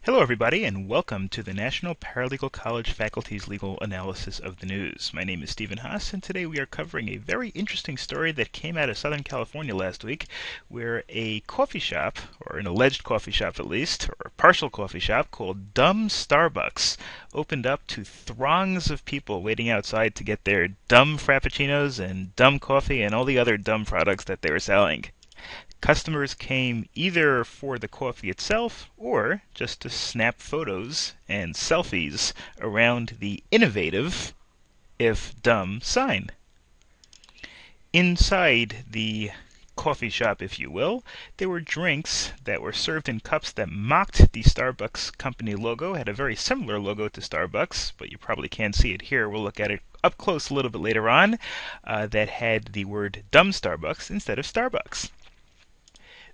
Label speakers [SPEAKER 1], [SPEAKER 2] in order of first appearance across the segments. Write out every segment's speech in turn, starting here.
[SPEAKER 1] Hello everybody, and welcome to the National Paralegal College Faculty's Legal Analysis of the News. My name is Stephen Haas, and today we are covering a very interesting story that came out of Southern California last week, where a coffee shop, or an alleged coffee shop at least, or a partial coffee shop called Dumb Starbucks, opened up to throngs of people waiting outside to get their dumb frappuccinos and dumb coffee and all the other dumb products that they were selling. Customers came either for the coffee itself or just to snap photos and selfies around the innovative, if dumb, sign. Inside the coffee shop, if you will, there were drinks that were served in cups that mocked the Starbucks company logo, had a very similar logo to Starbucks, but you probably can't see it here. We'll look at it up close a little bit later on, that had the word Dumb Starbucks instead of Starbucks.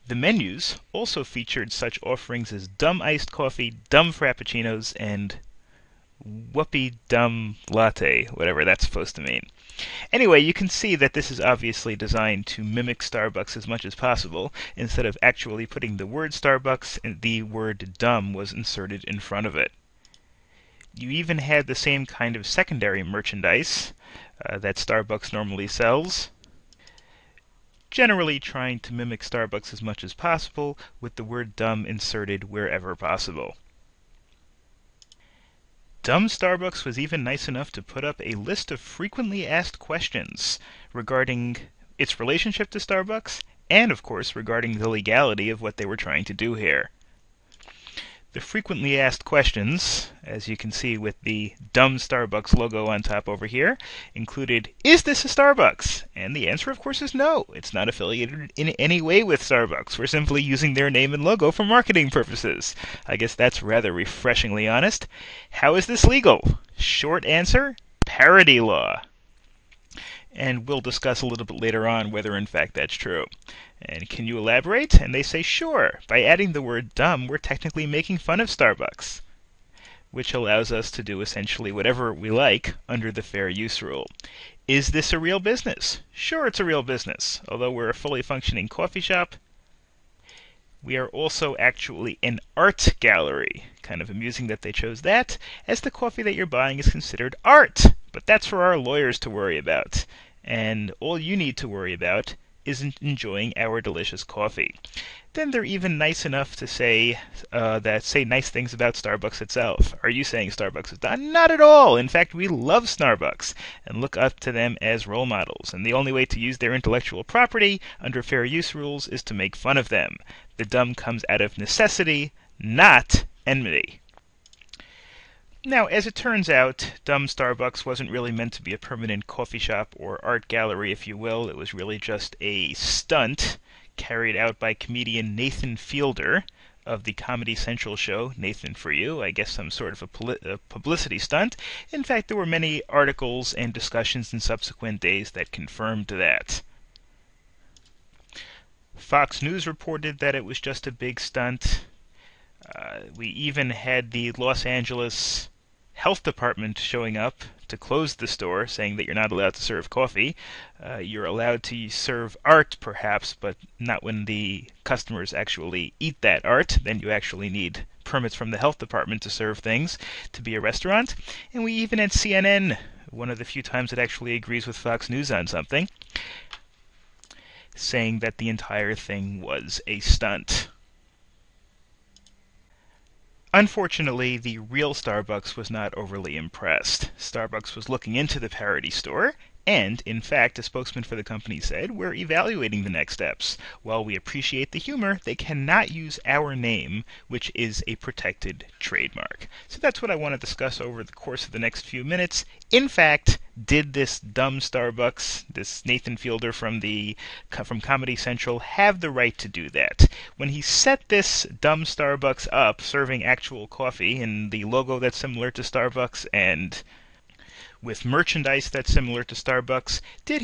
[SPEAKER 1] The menus also featured such offerings as dumb iced coffee, dumb frappuccinos, and whoopee dumb latte, whatever that's supposed to mean. Anyway, you can see that this is obviously designed to mimic Starbucks as much as possible. Instead of actually putting the word Starbucks, the word dumb was inserted in front of it. You even had the same kind of secondary merchandise that Starbucks normally sells, generally trying to mimic Starbucks as much as possible, with the word dumb inserted wherever possible. Dumb Starbucks was even nice enough to put up a list of frequently asked questions regarding its relationship to Starbucks, and of course regarding the legality of what they were trying to do here. The frequently asked questions, as you can see with the dumb Starbucks logo on top over here, included, is this a Starbucks? And the answer, of course, is no. It's not affiliated in any way with Starbucks. We're simply using their name and logo for marketing purposes. I guess that's rather refreshingly honest. How is this legal? Short answer, parody law. And we'll discuss a little bit later on whether in fact that's true. And can you elaborate? And they say, sure. By adding the word dumb, we're technically making fun of Starbucks, which allows us to do essentially whatever we like under the fair use rule. Is this a real business? Sure, it's a real business. Although we're a fully functioning coffee shop, we are also actually an art gallery. Kind of amusing that they chose that, as the coffee that you're buying is considered art. But that's for our lawyers to worry about. And all you need to worry about is enjoying our delicious coffee. Then they're even nice enough to say nice things about Starbucks itself. Are you saying Starbucks is done? Not at all. In fact, we love Starbucks and look up to them as role models. And the only way to use their intellectual property under fair use rules is to make fun of them. The dumb comes out of necessity, not enmity. Now, as it turns out, Dumb Starbucks wasn't really meant to be a permanent coffee shop or art gallery, if you will. It was really just a stunt carried out by comedian Nathan Fielder of the Comedy Central show, Nathan for You. I guess some sort of a publicity stunt. In fact, there were many articles and discussions in subsequent days that confirmed that. Fox News reported that it was just a big stunt. We even had the Los Angeles Health Department showing up to close the store, saying that you're not allowed to serve coffee. You're allowed to serve art, perhaps, but not when the customers actually eat that art. Then you actually need permits from the health department to serve things, to be a restaurant. And we even had CNN, one of the few times it actually agrees with Fox News on something, saying that the entire thing was a stunt. Unfortunately, the real Starbucks was not overly impressed. Starbucks was looking into the parody store, and, in fact, a spokesman for the company said, we're evaluating the next steps. While we appreciate the humor, they cannot use our name, which is a protected trademark. So that's what I want to discuss over the course of the next few minutes. In fact, did this dumb Starbucks, this Nathan Fielder from Comedy Central, have the right to do that? When he set this dumb Starbucks up, serving actual coffee in the logo that's similar to Starbucks and with merchandise that's similar to Starbucks, did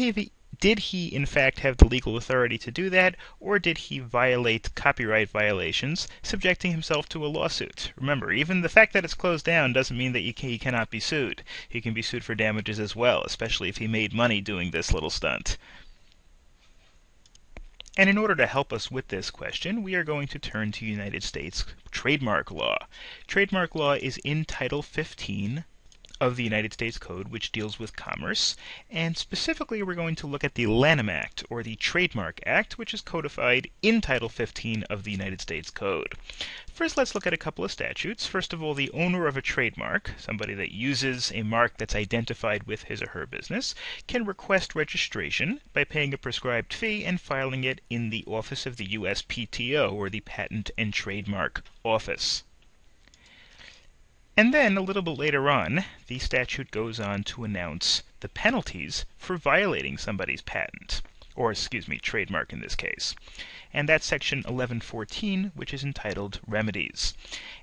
[SPEAKER 1] he in fact have the legal authority to do that, or did he violate copyright violations, subjecting himself to a lawsuit? Remember, even the fact that it's closed down doesn't mean that he cannot be sued. He can be sued for damages as well, especially if he made money doing this little stunt. And in order to help us with this question, we are going to turn to United States trademark law. Trademark law is in Title 15 of the United States Code, which deals with commerce, and specifically we're going to look at the Lanham Act, or the Trademark Act, which is codified in Title 15 of the United States Code. First, let's look at a couple of statutes. First of all, the owner of a trademark, somebody that uses a mark that's identified with his or her business, can request registration by paying a prescribed fee and filing it in the office of the USPTO, or the Patent and Trademark Office. And then, a little bit later on, the statute goes on to announce the penalties for violating somebody's patent, or trademark in this case. And that's section 1114, which is entitled Remedies.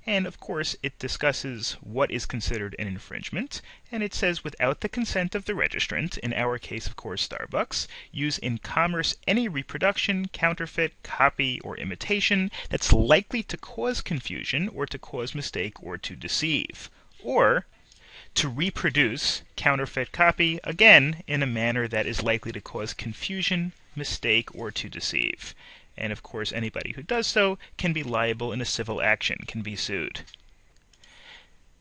[SPEAKER 1] And of course, it discusses what is considered an infringement, and it says without the consent of the registrant, in our case of course Starbucks, use in commerce any reproduction, counterfeit, copy, or imitation that's likely to cause confusion or to cause mistake or to deceive, or to reproduce, counterfeit, copy, again, in a manner that is likely to cause confusion, mistake, or to deceive. And of course, anybody who does so can be liable in a civil action, can be sued.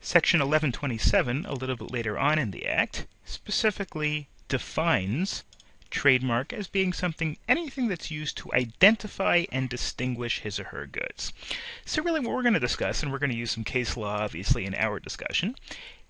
[SPEAKER 1] Section 1127, a little bit later on in the Act, specifically defines trademark as being anything that's used to identify and distinguish his or her goods. So really what we're going to discuss, and we're going to use some case law obviously in our discussion,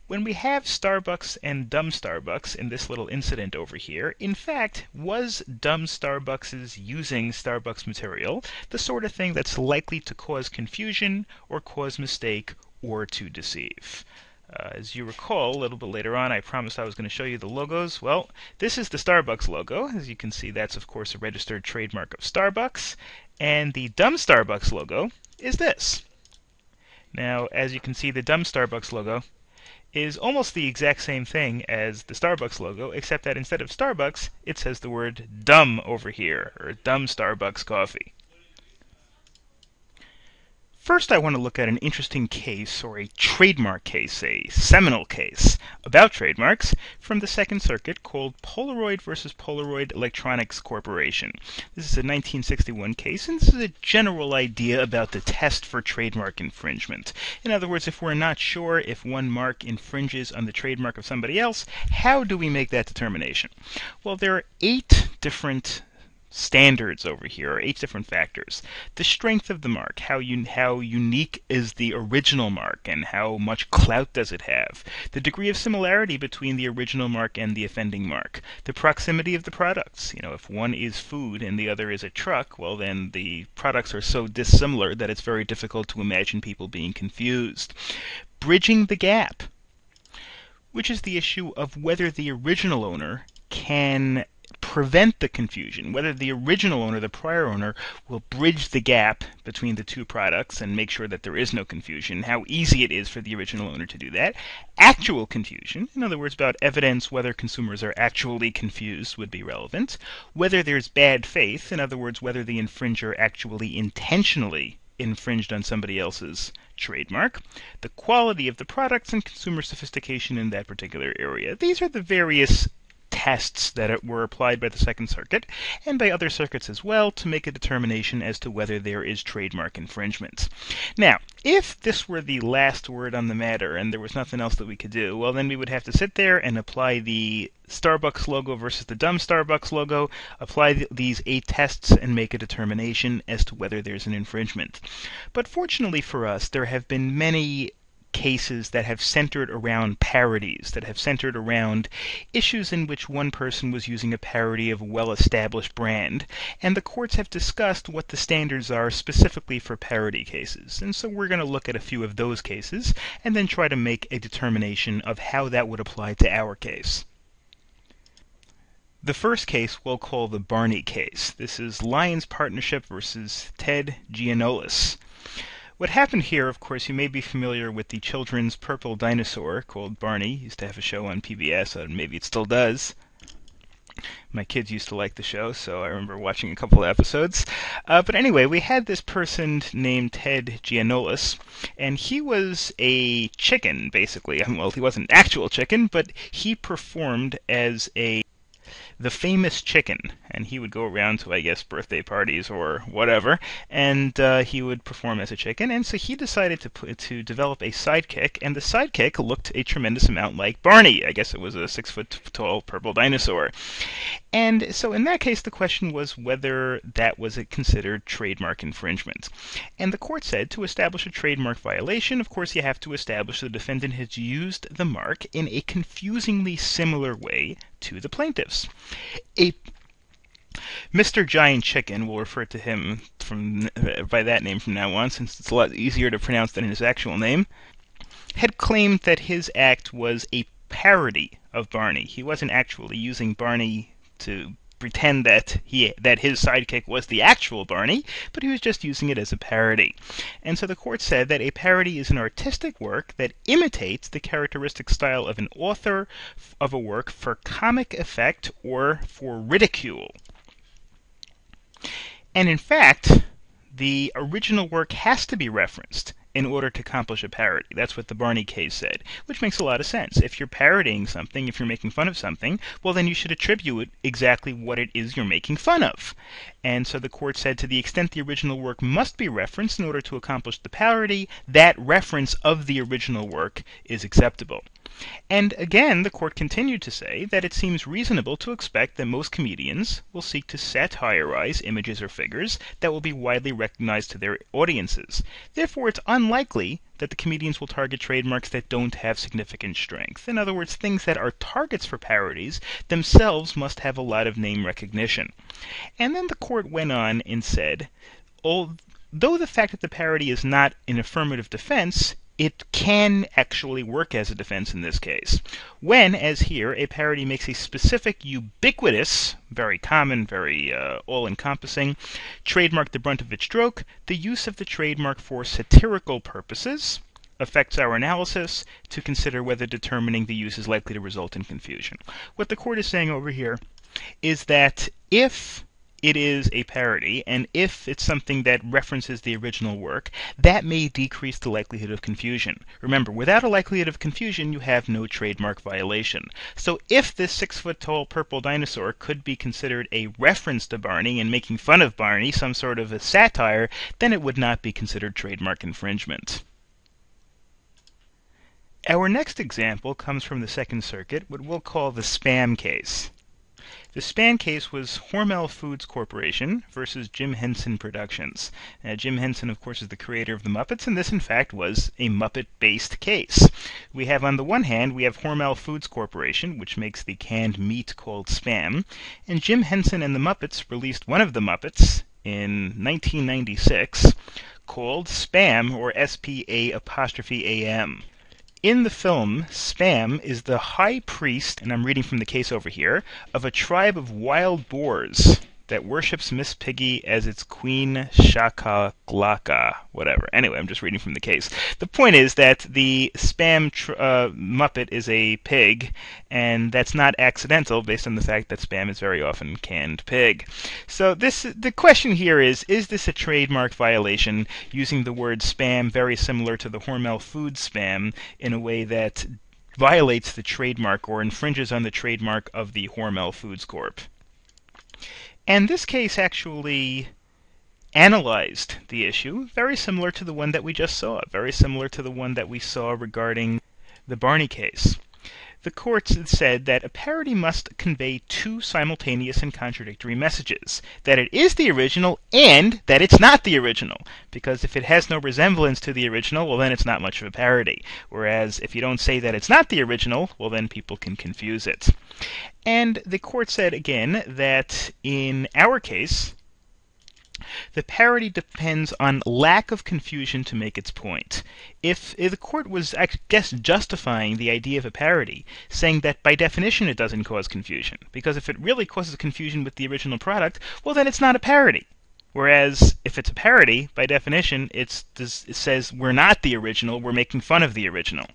[SPEAKER 1] when we have Starbucks and dumb Starbucks in this little incident over here, in fact, was dumb Starbucks' using Starbucks material the sort of thing that's likely to cause confusion or cause mistake or to deceive? As you recall, a little bit later on, I promised I was going to show you the logos. Well, this is the Starbucks logo. As you can see, that's of course a registered trademark of Starbucks. And the dumb Starbucks logo is this. Now, as you can see, the dumb Starbucks logo is almost the exact same thing as the Starbucks logo, except that instead of Starbucks, it says the word dumb over here, or dumb Starbucks coffee. First, I want to look at an interesting case, or a trademark case, a seminal case about trademarks from the Second Circuit called Polaroid versus Polaroid Electronics Corporation. This is a 1961 case, and this is a general idea about the test for trademark infringement. In other words, if we're not sure if one mark infringes on the trademark of somebody else, how do we make that determination? Well, there are 8 different standards over here, or 8 different factors. The strength of the mark, how unique is the original mark, and how much clout does it have. The degree of similarity between the original mark and the offending mark. The proximity of the products. If one is food and the other is a truck, well then the products are so dissimilar that it's very difficult to imagine people being confused. Bridging the gap, which is the issue of whether the original owner can prevent the confusion, whether the original owner, the prior owner, will bridge the gap between the two products and make sure that there is no confusion, how easy it is for the original owner to do that. Actual confusion, in other words, about evidence whether consumers are actually confused would be relevant. Whether there's bad faith, in other words, whether the infringer actually intentionally infringed on somebody else's trademark. The quality of the products and consumer sophistication in that particular area. These are the various tests that were applied by the Second Circuit and by other circuits as well to make a determination as to whether there is trademark infringement. Now, if this were the last word on the matter and there was nothing else that we could do, well then we would have to sit there and apply the Starbucks logo versus the dumb Starbucks logo, apply these 8 tests and make a determination as to whether there's an infringement. But fortunately for us, there have been many cases that have centered around parodies, that have centered around issues in which one person was using a parody of a well-established brand, and the courts have discussed what the standards are specifically for parody cases. And so we're going to look at a few of those cases, and then try to make a determination of how that would apply to our case. The first case we'll call the Barney case. This is Lions Partnership versus Ted Giannoulis. What happened here, of course, you may be familiar with the children's purple dinosaur called Barney. He used to have a show on PBS, maybe it still does. My kids used to like the show, so I remember watching a couple of episodes. But anyway, we had this person named Ted Giannoulis, and he was a chicken, basically. Well, he wasn't an actual chicken, but he performed as a the famous chicken, and he would go around to, I guess, birthday parties or whatever, and he would perform as a chicken. And so he decided to develop a sidekick, and the sidekick looked a tremendous amount like Barney. I guess it was a 6-foot-tall purple dinosaur. And so in that case, the question was whether that was considered trademark infringement. And the court said to establish a trademark violation, of course, you have to establish the defendant has used the mark in a confusingly similar way to the plaintiffs. Mr. Giant Chicken, we'll refer to him by that name from now on, since it's a lot easier to pronounce than his actual name, had claimed that his act was a parody of Barney. He wasn't actually using Barney to pretend that his sidekick was the actual Barney, but he was just using it as a parody. And so the court said that a parody is an artistic work that imitates the characteristic style of an author of a work for comic effect or for ridicule. And in fact, the original work has to be referenced in order to accomplish a parody. That's what the Barney case said, which makes a lot of sense. If you're parodying something, if you're making fun of something, well, then you should attribute exactly what it is you're making fun of. And so the court said to the extent the original work must be referenced in order to accomplish the parody, that reference of the original work is acceptable. And again, the court continued to say that it seems reasonable to expect that most comedians will seek to satirize images or figures that will be widely recognized to their audiences. Therefore, it's unlikely that the comedians will target trademarks that don't have significant strength. In other words, things that are targets for parodies themselves must have a lot of name recognition. And then the court went on and said, although the fact that the parody is not an affirmative defense, it can actually work as a defense in this case. When, as here, a parody makes a specific, ubiquitous, very common, very all-encompassing trademark the brunt of its stroke, the use of the trademark for satirical purposes affects our analysis to consider whether determining the use is likely to result in confusion. What the court is saying over here is that if it is a parody, and if it's something that references the original work, that may decrease the likelihood of confusion. Remember, without a likelihood of confusion, you have no trademark violation. So if this 6-foot-tall purple dinosaur could be considered a reference to Barney and making fun of Barney, some sort of a satire, then it would not be considered trademark infringement. Our next example comes from the Second Circuit, what we'll call the spam case. The spam case was Hormel Foods Corporation versus Jim Henson Productions. Jim Henson, of course, is the creator of the Muppets, and this, in fact, was a Muppet-based case. We have, on the one hand, we have Hormel Foods Corporation, which makes the canned meat called Spam, and Jim Henson and the Muppets released one of the Muppets in 1996 called Spam, or S-P-A''am. In the film, Spam is the high priest, and I'm reading from the case over here, of a tribe of wild boars that worships Miss Piggy as its queen, Shakalaka, whatever. Anyway, I'm just reading from the case. The point is that the Spam Muppet is a pig, and that's not accidental based on the fact that Spam is very often canned pig. So the question here is this a trademark violation, using the word Spam very similar to the Hormel Foods Spam in a way that violates the trademark or infringes on the trademark of the Hormel Foods Corp.? And this case actually analyzed the issue, very similar to the one that we just saw, very similar to the one that we saw regarding the Barney case. The court said that a parody must convey two simultaneous and contradictory messages, that it is the original and that it's not the original, because if it has no resemblance to the original, well, then it's not much of a parody, whereas if you don't say that it's not the original, well, then people can confuse it. And the court said again that in our case, the parody depends on lack of confusion to make its point. If the court was, I guess, justifying the idea of a parody, saying that by definition it doesn't cause confusion, because if it really causes confusion with the original product, well, then it's not a parody. Whereas if it's a parody, by definition, it says we're not the original, we're making fun of the original.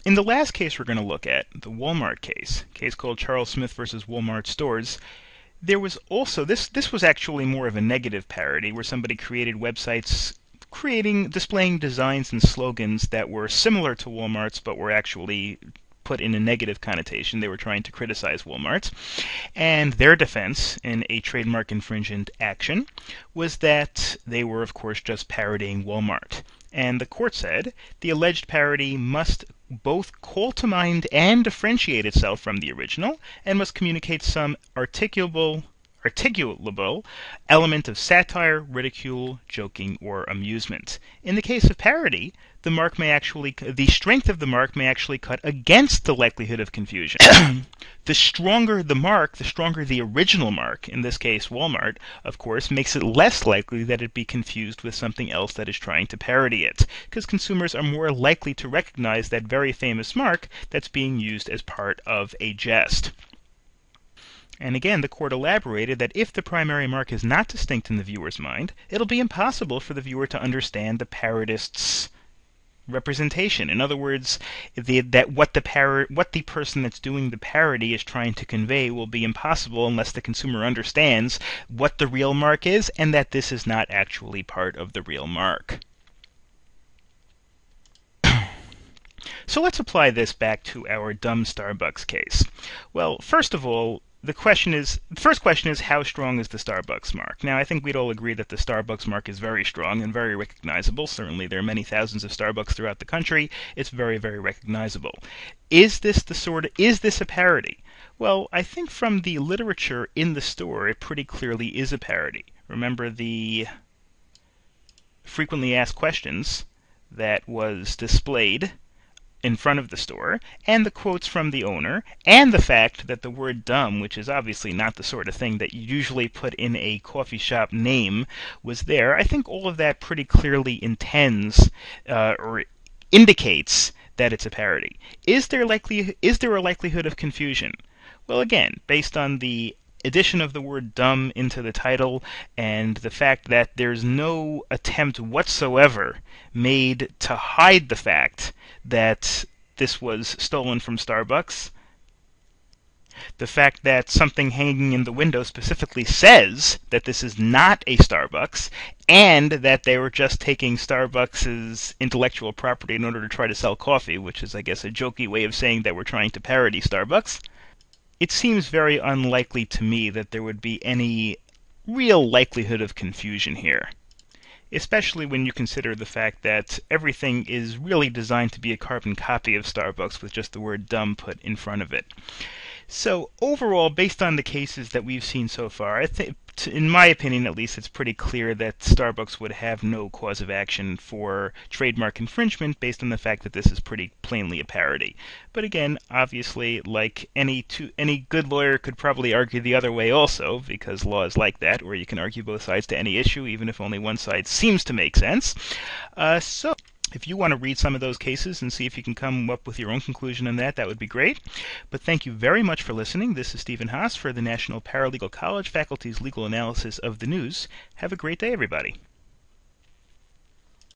[SPEAKER 1] In the last case we're going to look at, the Walmart case, a case called Charles Smith versus Walmart Stores, there was also, this was actually more of a negative parody, where somebody created websites displaying designs and slogans that were similar to Walmart's, but were actually put in a negative connotation. They were trying to criticize Walmart. And their defense in a trademark infringement action was that they were, of course, just parodying Walmart. And the court said the alleged parody must both call to mind and differentiate itself from the original, and must communicate some articulable element of satire, ridicule, joking, or amusement. In the case of parody, the strength of the mark may actually cut against the likelihood of confusion. The stronger the mark, the stronger the original mark, in this case Walmart, of course, makes it less likely that it be confused with something else that is trying to parody it, because consumers are more likely to recognize that very famous mark that's being used as part of a jest. And again, the court elaborated that if the primary mark is not distinct in the viewer's mind, it'll be impossible for the viewer to understand the parodist's representation. In other words, what the person that's doing the parody is trying to convey will be impossible unless the consumer understands what the real mark is and that this is not actually part of the real mark. So let's apply this back to our dumb Starbucks case. Well, first of all, the first question is how strong is the Starbucks mark? Now, I think we'd all agree that the Starbucks mark is very strong and very recognizable. Certainly, there are many thousands of Starbucks throughout the country. It's very, very recognizable. Is this a parody? Well, I think from the literature in the store, it pretty clearly is a parody. Remember the frequently asked questions that was displayed in front of the store, and the quotes from the owner, and the fact that the word dumb, which is obviously not the sort of thing that you usually put in a coffee shop name, was there. I think all of that pretty clearly intends or indicates that it's a parody. Is there a likelihood of confusion? Well, again, based on the addition of the word dumb into the title and the fact that there's no attempt whatsoever made to hide the fact that this was stolen from Starbucks, the fact that something hanging in the window specifically says that this is not a Starbucks, and that they were just taking Starbucks' intellectual property in order to try to sell coffee, which is, I guess, a jokey way of saying that we're trying to parody Starbucks, it seems very unlikely to me that there would be any real likelihood of confusion here, especially when you consider the fact that everything is really designed to be a carbon copy of Starbucks with just the word dumb put in front of it. So overall, based on the cases that we've seen so far, I think, in my opinion at least, it's pretty clear that Starbucks would have no cause of action for trademark infringement based on the fact that this is pretty plainly a parody. But again, obviously, like any good lawyer could probably argue the other way also, because law is like that, where you can argue both sides to any issue, even if only one side seems to make sense. So if you want to read some of those cases and see if you can come up with your own conclusion on that, that would be great. But thank you very much for listening. This is Stephen Haas for the National Paralegal College Faculty's Legal Analysis of the News. Have a great day, everybody.